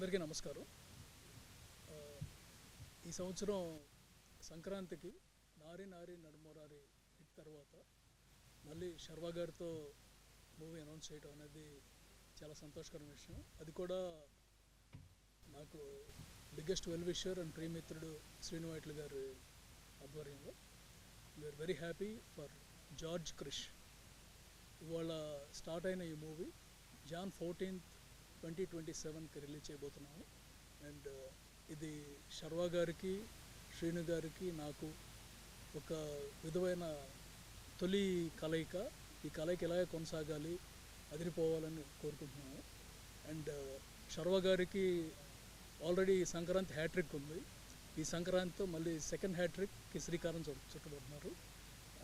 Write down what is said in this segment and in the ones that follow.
అందరికీ నమస్కారం. ఈ సంవత్సరం సంక్రాంతికి నారి నారి నడుమోరారి హిట్ తర్వాత మళ్ళీ శర్వా గారితో మూవీ అనౌన్స్ చేయడం అనేది చాలా సంతోషకరమైన విషయం. అది కూడా నాకు బిగ్గెస్ట్ వెల్ విషర్ అండ్ ప్రియమిత్రుడు శ్రీను గారి ఆధ్వర్యంలో. We're very happy for George Krish. ఇవాళ స్టార్ట్ అయిన ఈ మూవీ జాన్ 14, 2027కి రిలీజ్ చేయబోతున్నాము. అండ్ ఇది శర్వా గారికి, శ్రీను గారికి, నాకు ఒక విధమైన తొలి కలయిక. ఈ కలయిక ఇలాగే కొనసాగాలి, అదిరిపోవాలని కోరుకుంటున్నాము. అండ్ శర్వా గారికి ఆల్రెడీ సంక్రాంతి హ్యాట్రిక్ ఉంది. ఈ సంక్రాంతితో మళ్ళీ సెకండ్ హ్యాట్రిక్కి శ్రీకారం చుట్టబోతున్నారు.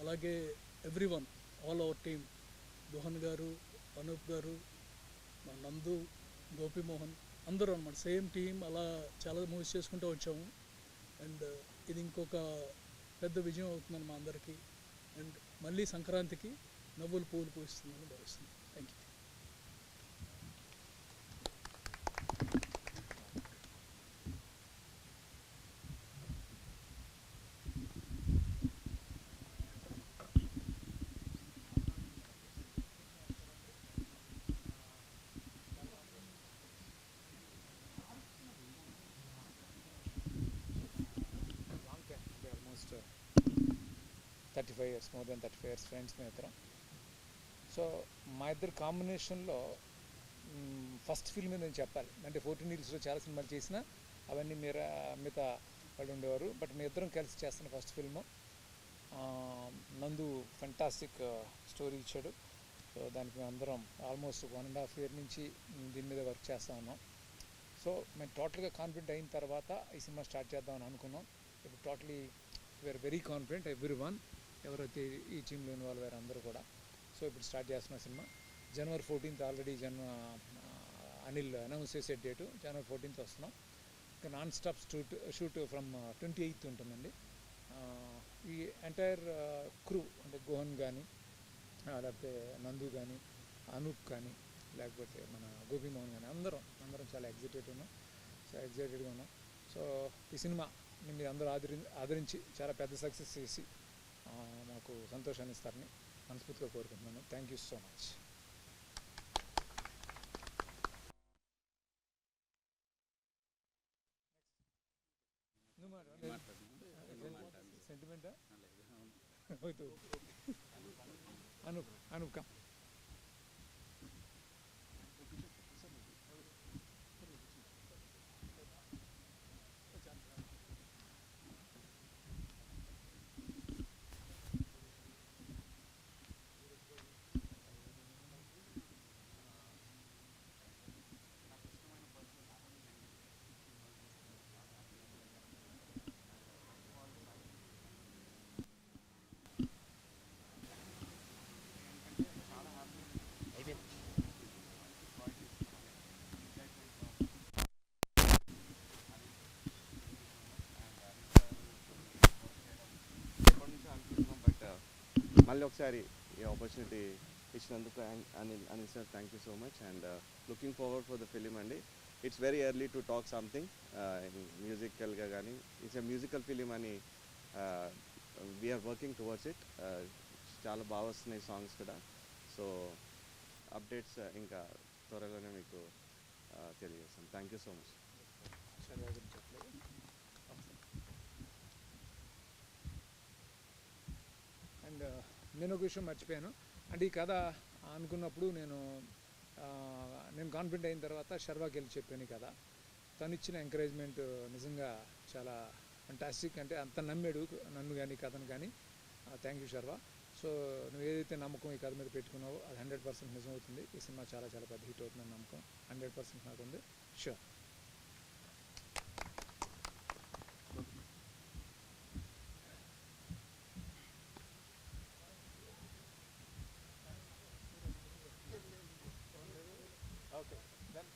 అలాగే ఎవ్రీవన్, ఆల్ అవర్ టీమ్, దోహన్ గారు, అనూప్ గారు, మా నందు, గోపిమోహన్, అందరూ అన్నమాట, సేమ్ టీం. అలా చాలా మూవీస్ చేసుకుంటూ వచ్చాము. అండ్ ఇది ఇంకొక పెద్ద విజయం అవుతుందని మా అందరికీ. అండ్ మళ్ళీ సంక్రాంతికి నవ్వులు పువ్వులు పూయిస్తుందని భావిస్తుంది. Thank you. Almost 35 years, more than 35 years friends మేము ఇద్దరం. సో మా ఇద్దరు కాంబినేషన్లో ఫస్ట్ ఫిల్మ్ నేను చెప్పాలి అంటే 14 yearsలో చాలా సినిమాలు చేసిన అవన్నీ మిగతా వాళ్ళు ఉండేవారు. బట్ మీ ఇద్దరం కలిసి చేస్తున్న ఫస్ట్ ఫిల్ము. నందు ఫెంటాస్టిక్ స్టోరీ ఇచ్చాడు. సో దానికి మేము అందరం ఆల్మోస్ట్ 1.5 year నుంచి దీని మీద వర్క్ చేస్తూ ఉన్నాం. సో మేము టోటల్గా కాన్ఫిడెంట్ అయిన తర్వాత ఈ సినిమా స్టార్ట్ చేద్దామని అనుకున్నాం. ఇప్పుడు totally we are very confident, everyone, ఎవరైతే ఈ టీంలో ఇన్వాల్వ్ అయ్యారు అందరూ కూడా. సో ఇప్పుడు స్టార్ట్ చేస్తున్న cinema January 14th already Anil announce చేసే డేటు. January 14th వస్తున్నాం. ఇంకా non stop shoot from 28th ఉంటుందండి. ఈ ఎంటైర్ క్రూ అంటే గోహన్ కానీ, లేకపోతే నందు కానీ, అనూప్ కానీ, లేకపోతే మన గోపిమోహన్ కానీ, అందరం చాలా ఎగ్జైటెడ్గా ఉన్నాం. సో ఈ సినిమా మీరు అందరూ ఆదరించి చాలా పెద్ద సక్సెస్ చేసి మాకు సంతోషాన్ని ఇస్తారని మనస్ఫూర్తిగా కోరుకుంటున్నాను. Thank you so much. సెంటిమెంటా అనూప్ కమ్. మళ్ళీ ఒకసారి ఈ ఆపర్చునిటీ ఇచ్చినందుకు Anil sir, thank you so much. And looking forward for the film అండి. It's very early to talk something మ్యూజికల్గా కానీ. ఇట్స్ ఎ మ్యూజికల్ ఫిలిం అని వీఆర్ వర్కింగ్ టువర్డ్స్ ఇట్. చాలా బాగా వస్తున్నాయి సాంగ్స్ కూడా. సో అప్డేట్స్ ఇంకా త్వరలోనే మీకు తెలియజేస్తాం. Thank you so much. And నేను ఒక విషయం మర్చిపోయాను. అంటే ఈ కథ అనుకున్నప్పుడు నేను కాన్ఫిడెంట్ అయిన తర్వాత శర్వాకి వెళ్ళి చెప్పాను ఈ కథ. తను ఇచ్చిన ఎంకరేజ్మెంట్ నిజంగా చాలా ఫంటాస్టిక్. అంటే అంత నమ్మాడు నన్ను కానీ కథను కానీ. Thank you Sharwa. సో నువ్వు ఏదైతే నమ్మకం ఈ కథ మీద పెట్టుకున్నావో అది 100% నిజం అవుతుంది. ఈ సినిమా చాలా చాలా పెద్ద హిట్ అవుతుందని నమ్మకం 100% నాకుంది. షూర్. ఓకే దెన్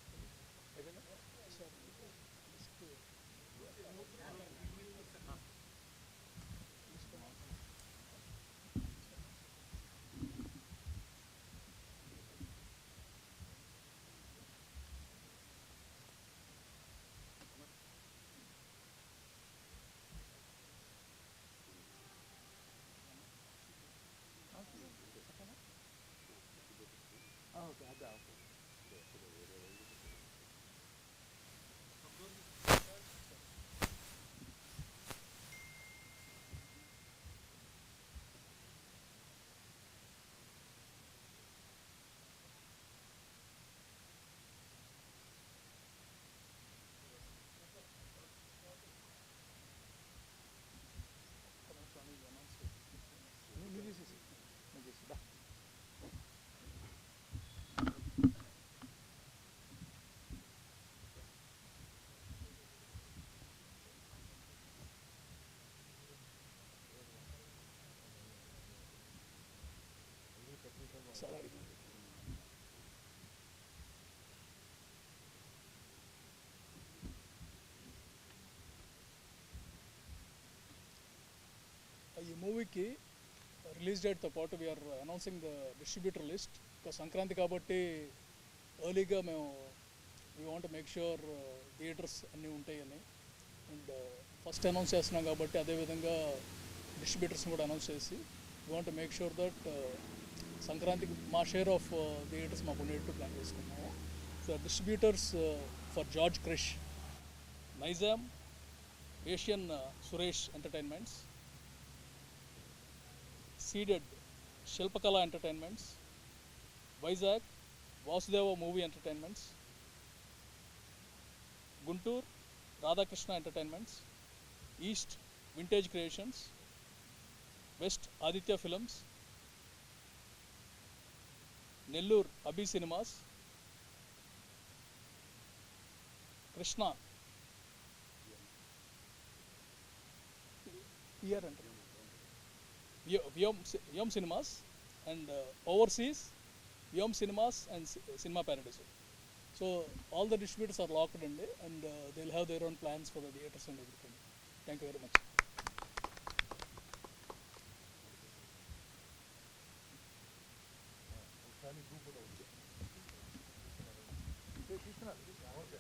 ఓకే అదా ఓకే నువ్వు చేసేసి నువ్వు చేసి దా సరే ఈ మూవీకి రిలీజ్ డేట్తో పాటు we are announcing the distributor list ఇంకా సంక్రాంతి కాబట్టి ఎర్లీగా మేము we want make sure theatres అన్నీ ఉంటాయని అండ్ ఫస్ట్ అనౌన్స్ చేస్తున్నాం కాబట్టి అదేవిధంగా డిస్ట్రిబ్యూటర్స్ని కూడా అనౌన్స్ చేసి we want make sure that సంక్రాంతికి మా షేర్ ఆఫ్ థియేటర్స్ మాకు ఉండేట్టు ప్లాన్ చేసుకున్నాము so distributors for George Krish, Nizam, Asian Suresh entertainments, Ceded Shilpakala entertainments, Vizag Vasudeva movie entertainments, Guntur Radhakrishna entertainments, east vintage creations, west Aditya films, Nellore Abhi cinemas, Krishna PR అంటే Vyom Cinemas and overseas Vyom Cinemas and Cinema Paradiso. So all the distributors are locked in and they'll have their own plans for the theaters and everything. Thank you very much. తీసుకున్నారు okay